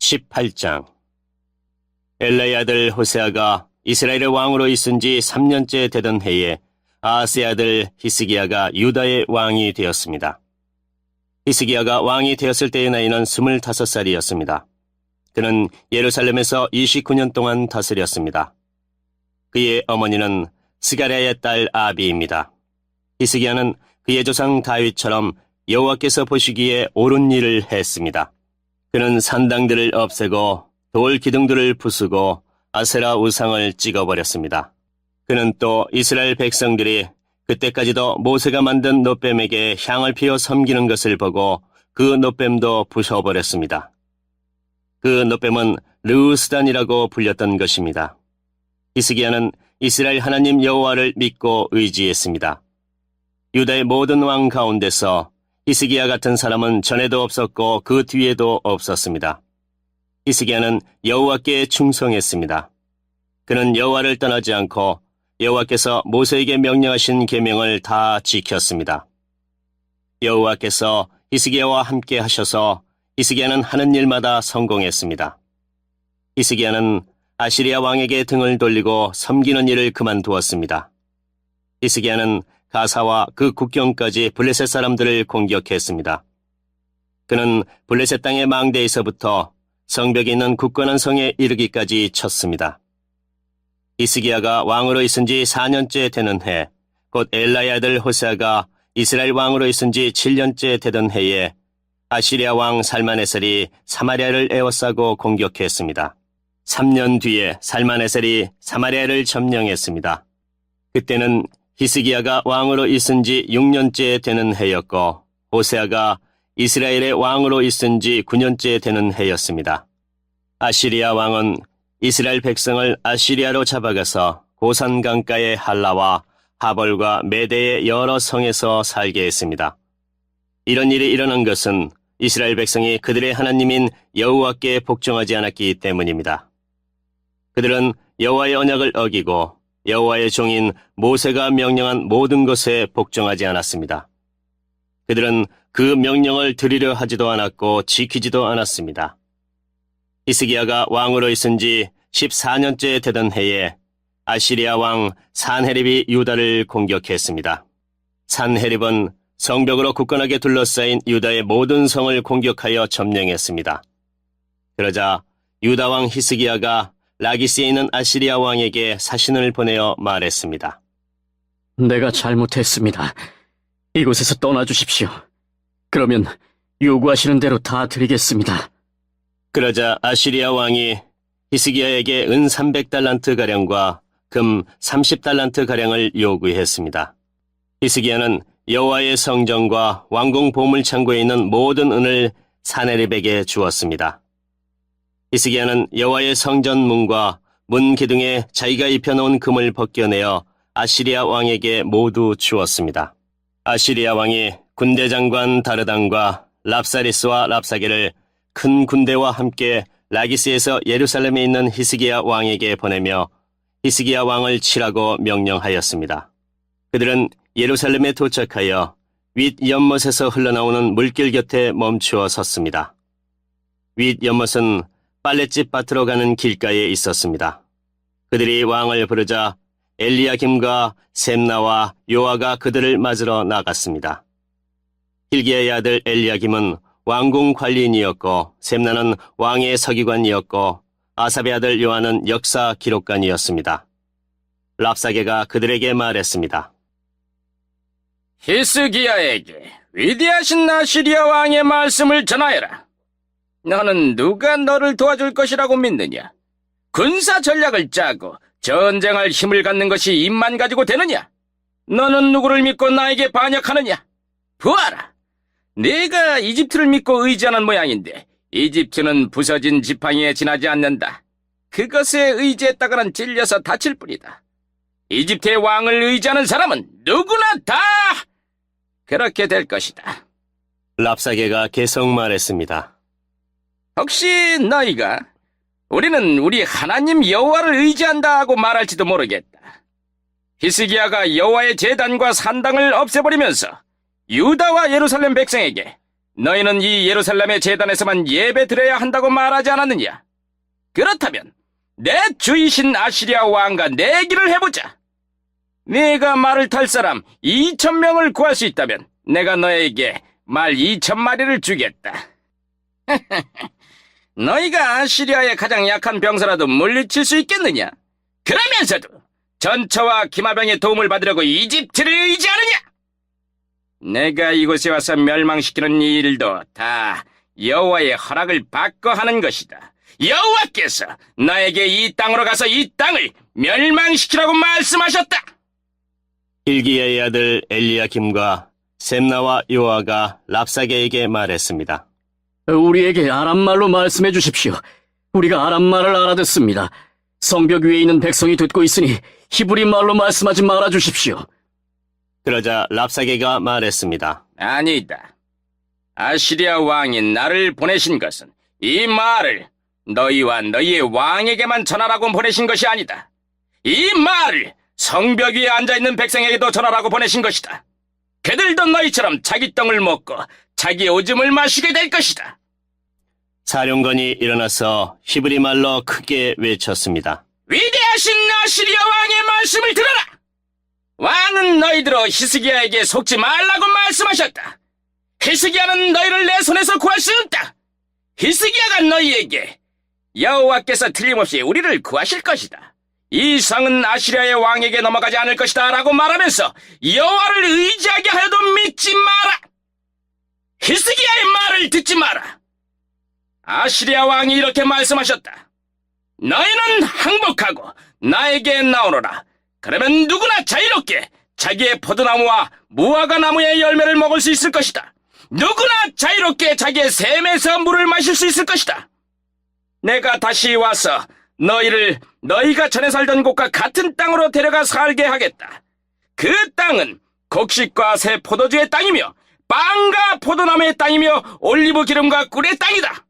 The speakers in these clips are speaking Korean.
18장. 엘라의 아들 호세아가 이스라엘의 왕으로 있은 지 3년째 되던 해에 아하스의 아들 히스기야가 유다의 왕이 되었습니다. 히스기야가 왕이 되었을 때의 나이는 25살이었습니다. 그는 예루살렘에서 29년 동안 다스렸습니다. 그의 어머니는 스가랴의 딸 아비입니다. 히스기야는 그의 조상 다윗처럼 여호와께서 보시기에 옳은 일을 했습니다. 그는 산당들을 없애고 돌 기둥들을 부수고 아세라 우상을 찍어버렸습니다. 그는 또 이스라엘 백성들이 그때까지도 모세가 만든 놋뱀에게 향을 피워 섬기는 것을 보고 그 놋뱀도 부셔버렸습니다. 그 놋뱀은 르우스단이라고 불렸던 것입니다. 히스기야는 이스라엘 하나님 여호와를 믿고 의지했습니다. 유다의 모든 왕 가운데서 히스기야 같은 사람은 전에도 없었고 그 뒤에도 없었습니다. 히스기야는 여호와께 충성했습니다. 그는 여호와를 떠나지 않고 여호와께서 모세에게 명령하신 계명을 다 지켰습니다. 여호와께서 히스기야와 함께 하셔서 히스기야는 하는 일마다 성공했습니다. 히스기야는 아시리아 왕에게 등을 돌리고 섬기는 일을 그만두었습니다. 히스기야는 가사와 그 국경까지 블레셋 사람들을 공격했습니다. 그는 블레셋 땅의 망대에서부터 성벽에 있는 굳건한 성에 이르기까지 쳤습니다. 히스기야가 왕으로 있은 지 4년째 되는 해, 곧 엘라의 아들 호세아가 이스라엘 왕으로 있은 지 7년째 되던 해에 아시리아 왕 살마네셀이 사마리아를 에워싸고 공격했습니다. 3년 뒤에 살마네셀이 사마리아를 점령했습니다. 그때는 히스기야가 왕으로 있은 지 6년째 되는 해였고 호세아가 이스라엘의 왕으로 있은 지 9년째 되는 해였습니다. 아시리아 왕은 이스라엘 백성을 아시리아로 잡아가서 고산 강가의 할라와 하볼과 메대의 여러 성에서 살게 했습니다. 이런 일이 일어난 것은 이스라엘 백성이 그들의 하나님인 여호와께 복종하지 않았기 때문입니다. 그들은 여호와의 언약을 어기고 여호와의 종인 모세가 명령한 모든 것에 복종하지 않았습니다. 그들은 그 명령을 들으려 하지도 않았고 지키지도 않았습니다. 히스기야가 왕으로 있은 지 14년째 되던 해에 아시리아 왕 산헤립이 유다를 공격했습니다. 산헤립은 성벽으로 굳건하게 둘러싸인 유다의 모든 성을 공격하여 점령했습니다. 그러자 유다 왕 히스기야가 라기스에 있는 아시리아 왕에게 사신을 보내어 말했습니다. 내가 잘못했습니다. 이곳에서 떠나주십시오. 그러면 요구하시는 대로 다 드리겠습니다. 그러자 아시리아 왕이 히스기야에게 은 300달란트가량과 금 30달란트가량을 요구했습니다. 히스기야는 여호와의 성전과 왕궁 보물창고에 있는 모든 은을 산헤립에게 주었습니다. 히스기야는 여호와의 성전 문과 문 기둥에 자기가 입혀놓은 금을 벗겨내어 아시리아 왕에게 모두 주었습니다. 아시리아 왕이 군대 장관 다르단과 랍사리스와 랍사게를 큰 군대와 함께 라기스에서 예루살렘에 있는 히스기야 왕에게 보내며 히스기야 왕을 치라고 명령하였습니다. 그들은 예루살렘에 도착하여 윗연못에서 흘러나오는 물길 곁에 멈추어 섰습니다. 윗연못은 빨랫집 밭으로 가는 길가에 있었습니다. 그들이 왕을 부르자 엘리야김과 셈나와 요아가 그들을 맞으러 나갔습니다. hil기야의 아들 엘리야김은 왕궁 관리인이었고 셈나는 왕의 서기관이었고 아삽의 아들 요아는 역사 기록관이었습니다. 랍사게가 그들에게 말했습니다. 히스기야에게 위대하신 아시리아 왕의 말씀을 전하여라. 너는 누가 너를 도와줄 것이라고 믿느냐? 군사 전략을 짜고 전쟁할 힘을 갖는 것이 입만 가지고 되느냐? 너는 누구를 믿고 나에게 반역하느냐? 보아라. 네가 이집트를 믿고 의지하는 모양인데 이집트는 부서진 지팡이에 지나지 않는다. 그것에 의지했다가는 찔려서 다칠 뿐이다. 이집트의 왕을 의지하는 사람은 누구나 다 그렇게 될 것이다. 랍사게가 계속 말했습니다. 혹시 너희가 우리는 우리 하나님 여호와를 의지한다 하고 말할지도 모르겠다. 히스기야가 여호와의 제단과 산당을 없애버리면서 유다와 예루살렘 백성에게 너희는 이 예루살렘의 제단에서만 예배 드려야 한다고 말하지 않았느냐? 그렇다면 내 주이신 아시리아 왕과 내기를 해보자. 네가 말을 탈 사람 2,000명을 구할 수 있다면 내가 너에게 말 2,000마리를 주겠다. 너희가 아시리아의 가장 약한 병사라도 물리칠 수 있겠느냐? 그러면서도 전처와 기마병의 도움을 받으려고 이집트를 의지하느냐? 내가 이곳에 와서 멸망시키는 이 일도 다 여호와의 허락을 받고 하는 것이다. 여호와께서 나에게 이 땅으로 가서 이 땅을 멸망시키라고 말씀하셨다. hil기야의 아들 엘리야김과 셈나와 요아가 랍사게에게 말했습니다. 우리에게 아람말로 말씀해 주십시오. 우리가 아람말을 알아듣습니다. 성벽 위에 있는 백성이 듣고 있으니 히브리 말로 말씀하지 말아 주십시오. 그러자 랍사게가 말했습니다. 아니다. 아시리아 왕이 나를 보내신 것은 이 말을 너희와 너희의 왕에게만 전하라고 보내신 것이 아니다. 이 말을 성벽 위에 앉아있는 백성에게도 전하라고 보내신 것이다. 그들도 너희처럼 자기 똥을 먹고 자기 오줌을 마시게 될 것이다. 사령관이 일어나서 히브리 말로 크게 외쳤습니다. 위대하신 아시리아 왕의 말씀을 들어라! 왕은 너희들로 히스기야에게 속지 말라고 말씀하셨다. 히스기야는 너희를 내 손에서 구할 수 없다. 히스기야가 너희에게 여호와께서 틀림없이 우리를 구하실 것이다. 이 성은 아시리아의 왕에게 넘어가지 않을 것이다 라고 말하면서 여호와를 의지하게 하여도 믿지 마라. 히스기야의 말을 듣지 마라. 아시리아 왕이 이렇게 말씀하셨다. 너희는 항복하고 나에게 나오너라. 그러면 누구나 자유롭게 자기의 포도나무와 무화과 나무의 열매를 먹을 수 있을 것이다. 누구나 자유롭게 자기의 샘에서 물을 마실 수 있을 것이다. 내가 다시 와서 너희를 너희가 전에 살던 곳과 같은 땅으로 데려가 살게 하겠다. 그 땅은 곡식과 새 포도주의 땅이며 빵과 포도나무의 땅이며 올리브 기름과 꿀의 땅이다.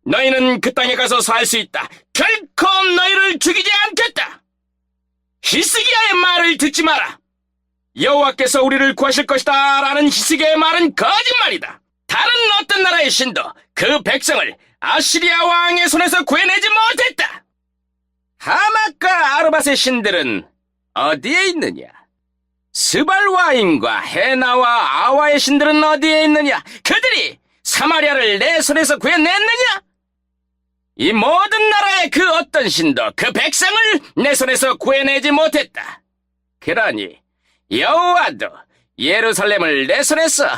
너희는 그 땅에 가서 살 수 있다. 결코 너희를 죽이지 않겠다. 히스기야의 말을 듣지 마라. 여호와께서 우리를 구하실 것이다 라는 히스기야의 말은 거짓말이다. 다른 어떤 나라의 신도 그 백성을 아시리아 왕의 손에서 구해내지 못했다. 하맛과 아르밧의 신들은 어디에 있느냐? 스발와임과 헤나와 아와의 신들은 어디에 있느냐? 그들이 사마리아를 내 손에서 구해냈느냐? 이 모든 나라의 그 어떤 신도 그 백성을 내 손에서 구해내지 못했다. 그러니 여호와도 예루살렘을 내 손에서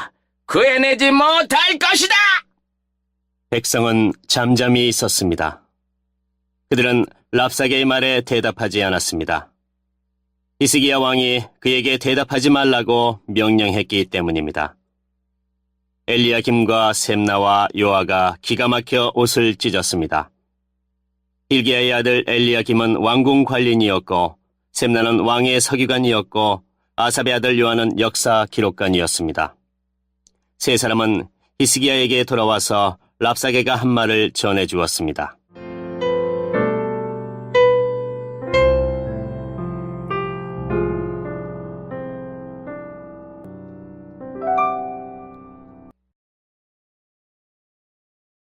구해내지 못할 것이다. 백성은 잠잠히 있었습니다. 그들은 랍사게의 말에 대답하지 않았습니다. 히스기야 왕이 그에게 대답하지 말라고 명령했기 때문입니다. 엘리야김과 셈나와 요아가 기가 막혀 옷을 찢었습니다. hil기야의 아들 엘리야김은 왕궁 관리인이었고 셈나는 왕의 서기관이었고 아삽의 아들 요아는 역사 기록관이었습니다. 세 사람은 히스기야에게 돌아와서 랍사게가 한 말을 전해주었습니다.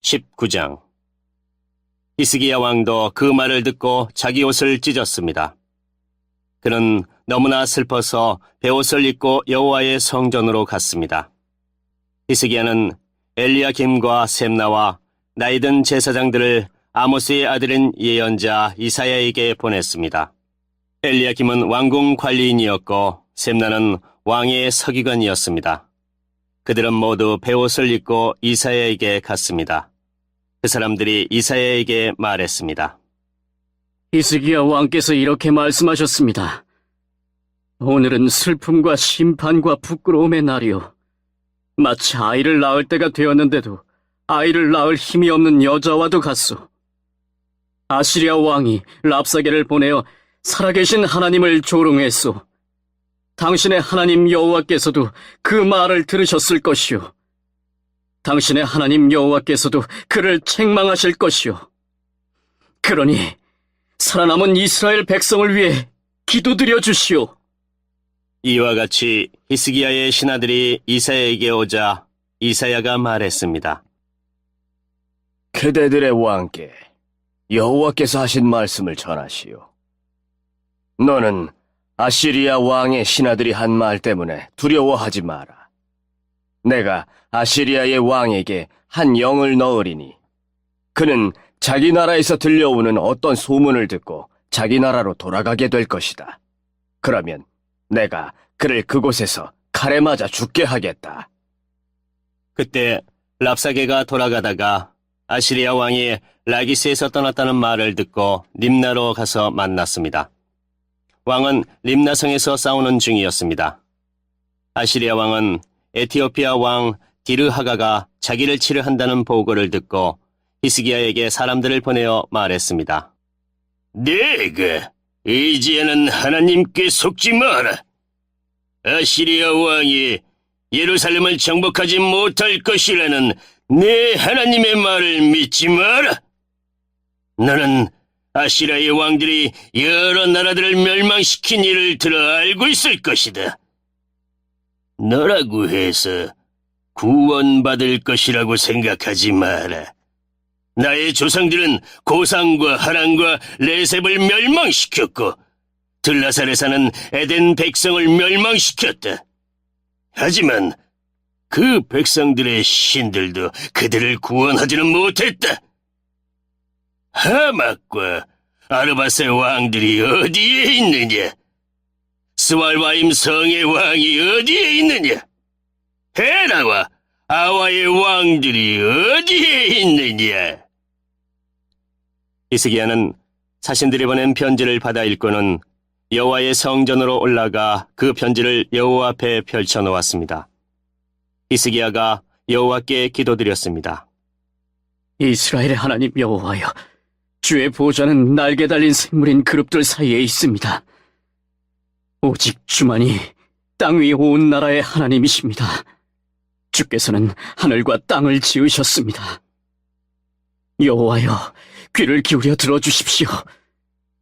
(19장) 히스기야 왕도 그 말을 듣고 자기 옷을 찢었습니다. 그는 너무나 슬퍼서 베옷을 입고 여호와의 성전으로 갔습니다. 히스기야는 엘리야김과 셈나와 나이든 제사장들을 아모스의 아들인 예언자 이사야에게 보냈습니다. 엘리야김은 왕궁 관리인이었고 셈나는 왕의 서기관이었습니다. 그들은 모두 베옷을 입고 이사야에게 갔습니다. 그 사람들이 이사야에게 말했습니다. 히스기야 왕께서 이렇게 말씀하셨습니다. 오늘은 슬픔과 심판과 부끄러움의 날이요. 마치 아이를 낳을 때가 되었는데도 아이를 낳을 힘이 없는 여자와도 같소. 아시리아 왕이 랍사게를 보내어 살아계신 하나님을 조롱했소. 당신의 하나님 여호와께서도 그 말을 들으셨을 것이요. 당신의 하나님 여호와께서도 그를 책망하실 것이요. 그러니 살아남은 이스라엘 백성을 위해 기도드려 주시오. 이와 같이 히스기야의 신하들이 이사야에게 오자 이사야가 말했습니다. 그대들의 왕께 여호와께서 하신 말씀을 전하시오. 너는 아시리아 왕의 신하들이 한 말 때문에 두려워하지 마라. 내가 아시리아의 왕에게 한 영을 넣으리니 그는 자기 나라에서 들려오는 어떤 소문을 듣고 자기 나라로 돌아가게 될 것이다. 그러면 내가 그를 그곳에서 칼에 맞아 죽게 하겠다. 그때 랍사게가 돌아가다가 아시리아 왕이 라기스에서 떠났다는 말을 듣고 림나로 가서 만났습니다. 왕은 림나성에서 싸우는 중이었습니다. 아시리아 왕은 에티오피아 왕 디르하가가 자기를 치료한다는 보고를 듣고 히스기야에게 사람들을 보내어 말했습니다. 내가 이제는 하나님께 속지 마라. 아시리아 왕이 예루살렘을 정복하지 못할 것이라는 내 하나님의 말을 믿지 마라. 너는 아시리아의 왕들이 여러 나라들을 멸망시킨 일을 들어 알고 있을 것이다. 너라고 해서 구원받을 것이라고 생각하지 마라. 나의 조상들은 고상과 하란과 레셉을 멸망시켰고 들라살에 사는 에덴 백성을 멸망시켰다. 하지만 그 백성들의 신들도 그들을 구원하지는 못했다. 하막과 아르바스의 왕들이 어디에 있느냐? 스왈바임 성의 왕이 어디에 있느냐? 헤라와 아와의 왕들이 어디에 있느냐? 히스기야는 사신들이 보낸 편지를 받아 읽고는 여호와의 성전으로 올라가 그 편지를 여호와 앞에 펼쳐놓았습니다. 히스기야가 여호와께 기도드렸습니다. 이스라엘의 하나님 여호와여, 주의 보좌는 날개 달린 생물인 그룹들 사이에 있습니다. 오직 주만이 땅 위 온 나라의 하나님이십니다. 주께서는 하늘과 땅을 지으셨습니다. 여호와여, 귀를 기울여 들어주십시오.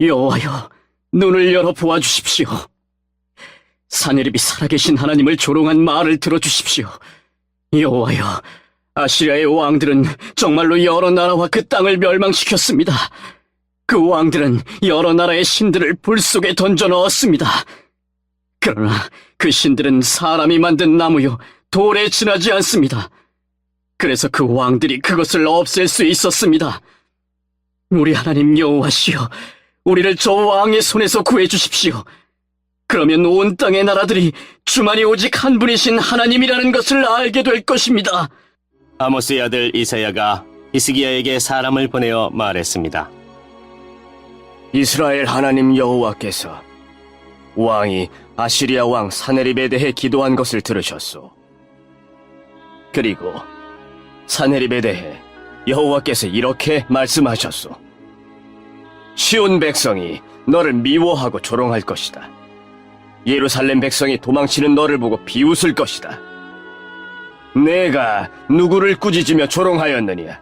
여호와여, 눈을 열어 보아주십시오. 사내립이 살아계신 하나님을 조롱한 말을 들어주십시오. 여호와여, 아시리아의 왕들은 정말로 여러 나라와 그 땅을 멸망시켰습니다. 그 왕들은 여러 나라의 신들을 불 속에 던져 넣었습니다. 그러나 그 신들은 사람이 만든 나무요 돌에 지나지 않습니다. 그래서 그 왕들이 그것을 없앨 수 있었습니다. 우리 하나님 여호와시여, 우리를 저 왕의 손에서 구해주십시오. 그러면 온 땅의 나라들이 주만이 오직 한 분이신 하나님이라는 것을 알게 될 것입니다. 아모스의 아들 이사야가 히스기야에게 사람을 보내어 말했습니다. 이스라엘 하나님 여호와께서 왕이 아시리아 왕 사네립에 대해 기도한 것을 들으셨소. 그리고 사네립에 대해 여호와께서 이렇게 말씀하셨소. 시온 백성이 너를 미워하고 조롱할 것이다. 예루살렘 백성이 도망치는 너를 보고 비웃을 것이다. 내가 누구를 꾸짖으며 조롱하였느냐?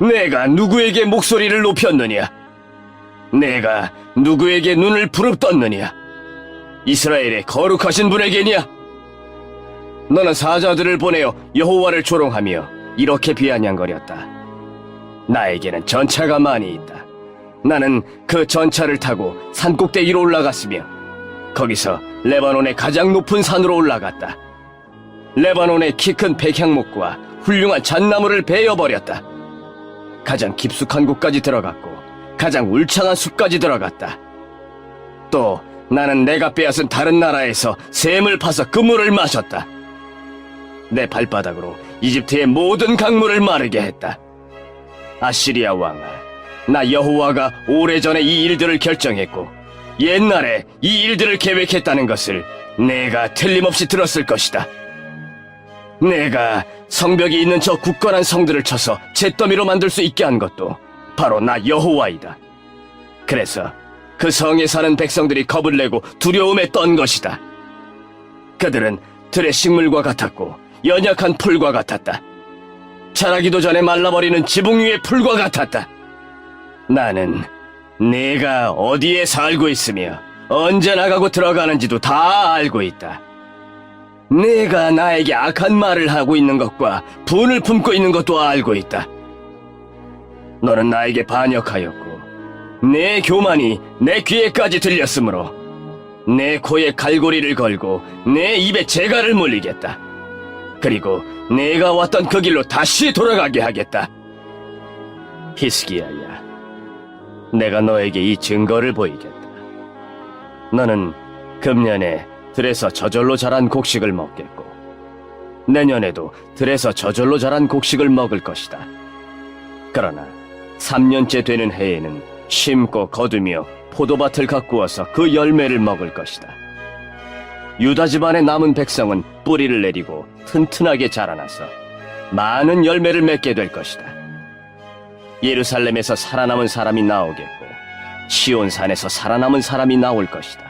내가 누구에게 목소리를 높였느냐? 내가 누구에게 눈을 부릅떴느냐? 이스라엘의 거룩하신 분에게냐? 너는 사자들을 보내어 여호와를 조롱하며 이렇게 비아냥거렸다. 나에게는 전차가 많이 있다. 나는 그 전차를 타고 산꼭대 위로 올라갔으며 거기서 레바논의 가장 높은 산으로 올라갔다. 레바논의 키 큰 백향목과 훌륭한 잣나무를 베어버렸다. 가장 깊숙한 곳까지 들어갔고 가장 울창한 숲까지 들어갔다. 또 나는 내가 빼앗은 다른 나라에서 샘을 파서 그 물을 마셨다. 내 발바닥으로 이집트의 모든 강물을 마르게 했다. 아시리아 왕아, 나 여호와가 오래전에 이 일들을 결정했고 옛날에 이 일들을 계획했다는 것을 내가 틀림없이 들었을 것이다. 내가 성벽이 있는 저 굳건한 성들을 쳐서 잿더미로 만들 수 있게 한 것도 바로 나 여호와이다. 그래서 그 성에 사는 백성들이 겁을 내고 두려움에 떤 것이다. 그들은 들의 식물과 같았고 연약한 풀과 같았다. 자라기도 전에 말라버리는 지붕 위의 풀과 같았다. 나는 내가 어디에 살고 있으며 언제 나가고 들어가는지도 다 알고 있다. 내가 나에게 악한 말을 하고 있는 것과 분을 품고 있는 것도 알고 있다. 너는 나에게 반역하였고 내 교만이 내 귀에까지 들렸으므로 내 코에 갈고리를 걸고 내 입에 재갈을 물리겠다. 그리고 내가 왔던 그 길로 다시 돌아가게 하겠다. 히스기야야, 내가 너에게 이 증거를 보이겠다. 너는 금년에 들에서 저절로 자란 곡식을 먹겠고 내년에도 들에서 저절로 자란 곡식을 먹을 것이다. 그러나 3년째 되는 해에는 심고 거두며 포도밭을 가꾸어서 그 열매를 먹을 것이다. 유다 집안의 남은 백성은 뿌리를 내리고 튼튼하게 자라나서 많은 열매를 맺게 될 것이다. 예루살렘에서 살아남은 사람이 나오겠고 시온산에서 살아남은 사람이 나올 것이다.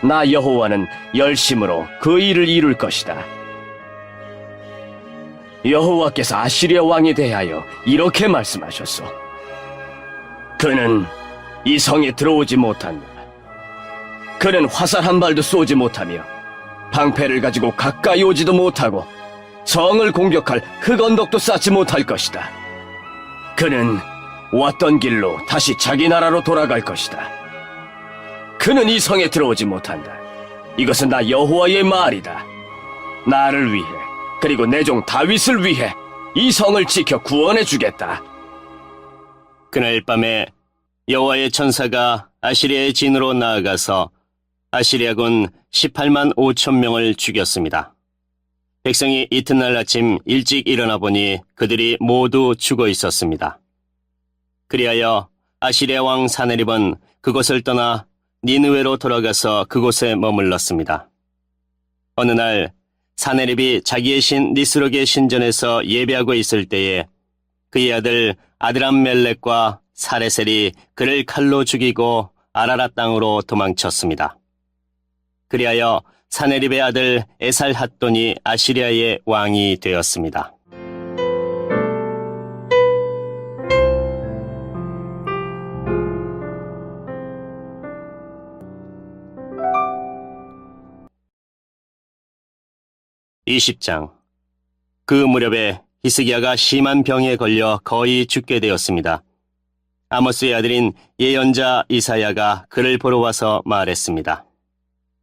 나 여호와는 열심으로 그 일을 이룰 것이다. 여호와께서 아시리아 왕에 대하여 이렇게 말씀하셨소. 그는 이 성에 들어오지 못한다. 그는 화살 한 발도 쏘지 못하며 방패를 가지고 가까이 오지도 못하고 성을 공격할 흙언덕도 쌓지 못할 것이다. 그는 왔던 길로 다시 자기 나라로 돌아갈 것이다. 그는 이 성에 들어오지 못한다. 이것은 나 여호와의 말이다. 나를 위해 그리고 내 종 다윗을 위해 이 성을 지켜 구원해 주겠다. 그날 밤에 여호와의 천사가 아시리아의 진으로 나아가서 아시리아군 18만 5천 명을 죽였습니다. 백성이 이튿날 아침 일찍 일어나 보니 그들이 모두 죽어 있었습니다. 그리하여 아시리아 왕 사네립은 그곳을 떠나 니느웨로 돌아가서 그곳에 머물렀습니다. 어느 날 사네립이 자기의 신 니스록의 신전에서 예배하고 있을 때에 그의 아들 아드람멜렉과 사레셀이 그를 칼로 죽이고 아라랏 땅으로 도망쳤습니다. 그리하여 사네립의 아들 에살핫돈이 아시리아의 왕이 되었습니다. (20장) 그 무렵에 히스기야가 심한 병에 걸려 거의 죽게 되었습니다. 아모스의 아들인 예언자 이사야가 그를 보러 와서 말했습니다.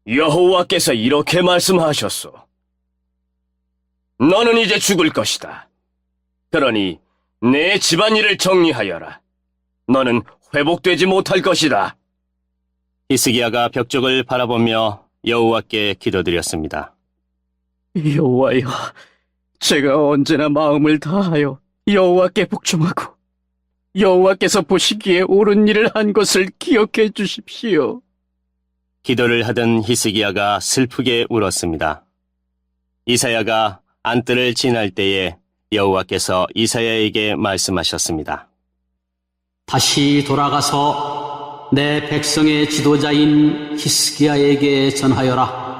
여호와께서 이렇게 말씀하셨소. 너는 이제 죽을 것이다. 그러니 내 집안일을 정리하여라. 너는 회복되지 못할 것이다. 히스기야가 벽쪽을 바라보며 여호와께 기도드렸습니다. 여호와여, 제가 언제나 마음을 다하여 여호와께 복종하고 여호와께서 보시기에 옳은 일을 한 것을 기억해 주십시오. 기도를 하던 히스기야가 슬프게 울었습니다. 이사야가 안뜰을 지날 때에 여호와께서 이사야에게 말씀하셨습니다. 다시 돌아가서 내 백성의 지도자인 히스기야에게 전하여라.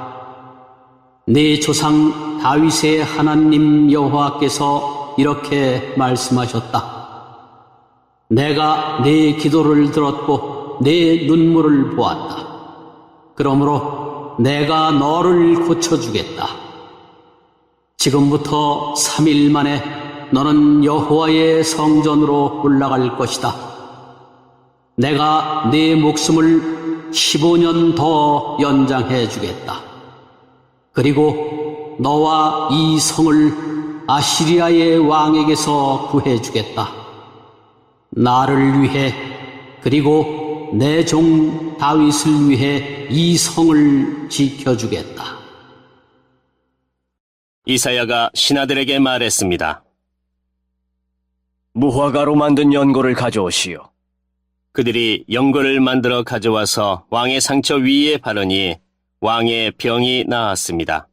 네 조상 다윗의 하나님 여호와께서 이렇게 말씀하셨다. 내가 네 기도를 들었고 네 눈물을 보았다. 그러므로 내가 너를 고쳐주겠다. 지금부터 3일 만에 너는 여호와의 성전으로 올라갈 것이다. 내가 네 목숨을 15년 더 연장해 주겠다. 그리고 너와 이 성을 아시리아의 왕에게서 구해 주겠다. 나를 위해 그리고 내 종 다윗을 위해 이 성을 지켜주겠다. 이사야가 신하들에게 말했습니다. 무화과로 만든 연고를 가져오시오. 그들이 연고를 만들어 가져와서 왕의 상처 위에 바르니 왕의 병이 나았습니다.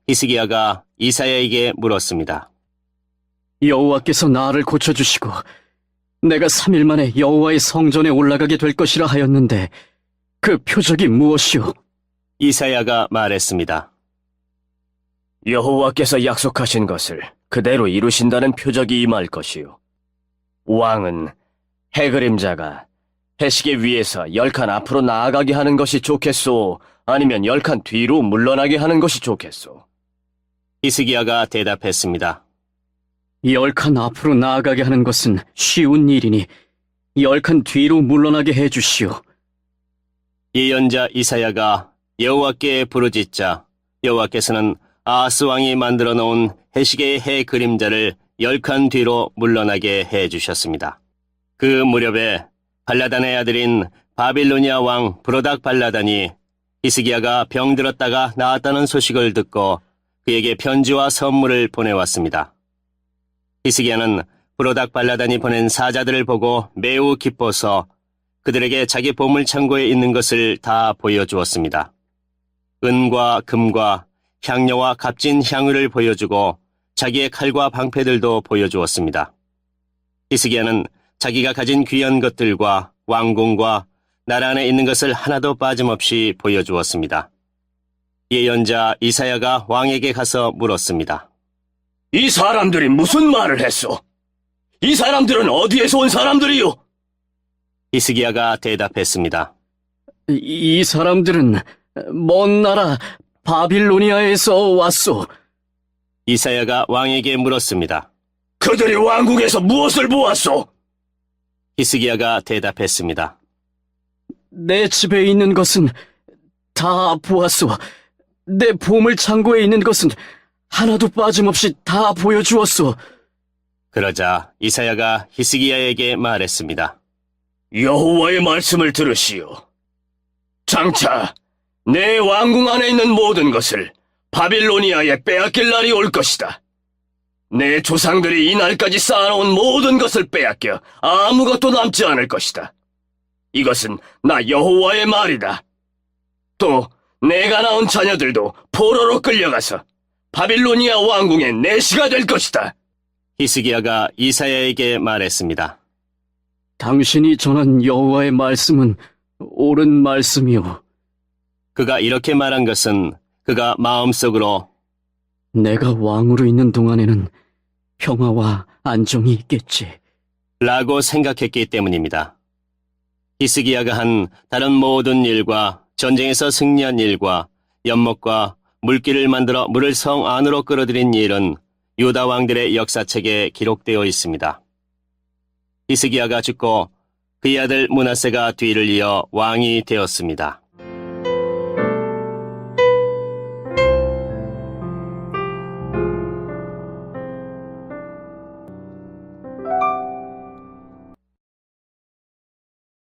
히스기야가 이사야에게 물었습니다. 여호와께서 나를 고쳐주시고 내가 3일 만에 여호와의 성전에 올라가게 될 것이라 하였는데 그 표적이 무엇이오? 이사야가 말했습니다. 여호와께서 약속하신 것을 그대로 이루신다는 표적이 임할 것이요. 왕은 해 그림자가 해시계 위에서 10칸 앞으로 나아가게 하는 것이 좋겠소, 아니면 10칸 뒤로 물러나게 하는 것이 좋겠소. 히스기야가 대답했습니다. 10칸 앞으로 나아가게 하는 것은 쉬운 일이니 10칸 뒤로 물러나게 해주시오. 예언자 이사야가 여호와께 부르짖자 여호와께서는 아하스 왕이 만들어 놓은 해시계의 해 그림자를 10칸 뒤로 물러나게 해 주셨습니다. 그 무렵에 발라단의 아들인 바빌로니아 왕 브로닥 발라단이 히스기야가 병들었다가 나았다는 소식을 듣고 그에게 편지와 선물을 보내왔습니다. 히스기야는 브로닥 발라단이 보낸 사자들을 보고 매우 기뻐서 그들에게 자기 보물창고에 있는 것을 다 보여주었습니다. 은과 금과 향료와 값진 향유를 보여주고 자기의 칼과 방패들도 보여주었습니다. 히스기야는 자기가 가진 귀한 것들과 왕궁과 나라 안에 있는 것을 하나도 빠짐없이 보여주었습니다. 예언자 이사야가 왕에게 가서 물었습니다. 이 사람들이 무슨 말을 했소? 이 사람들은 어디에서 온 사람들이요? 히스기야가 대답했습니다. 이 사람들은 먼 나라 바빌로니아에서 왔소. 이사야가 왕에게 물었습니다. 그들이 왕궁에서 무엇을 보았소? 히스기야가 대답했습니다. 내 집에 있는 것은 다 보았소. 내 보물 창고에 있는 것은 하나도 빠짐없이 다 보여주었소. 그러자 이사야가 히스기야에게 말했습니다. 여호와의 말씀을 들으시오. 장차 내 왕궁 안에 있는 모든 것을 바빌로니아에 빼앗길 날이 올 것이다. 내 조상들이 이 날까지 쌓아놓은 모든 것을 빼앗겨 아무것도 남지 않을 것이다. 이것은 나 여호와의 말이다. 또 내가 낳은 자녀들도 포로로 끌려가서 바빌로니아 왕궁의 내시가 될 것이다. 히스기야가 이사야에게 말했습니다. 당신이 전한 여호와의 말씀은 옳은 말씀이오. 그가 이렇게 말한 것은 그가 마음속으로 내가 왕으로 있는 동안에는 평화와 안정이 있겠지. 라고 생각했기 때문입니다. 히스기야가 한 다른 모든 일과 전쟁에서 승리한 일과 연못과 물길을 만들어 물을 성 안으로 끌어들인 일은 유다 왕들의 역사책에 기록되어 있습니다. 히스기야가 죽고 그의 아들 므낫세가 뒤를 이어 왕이 되었습니다.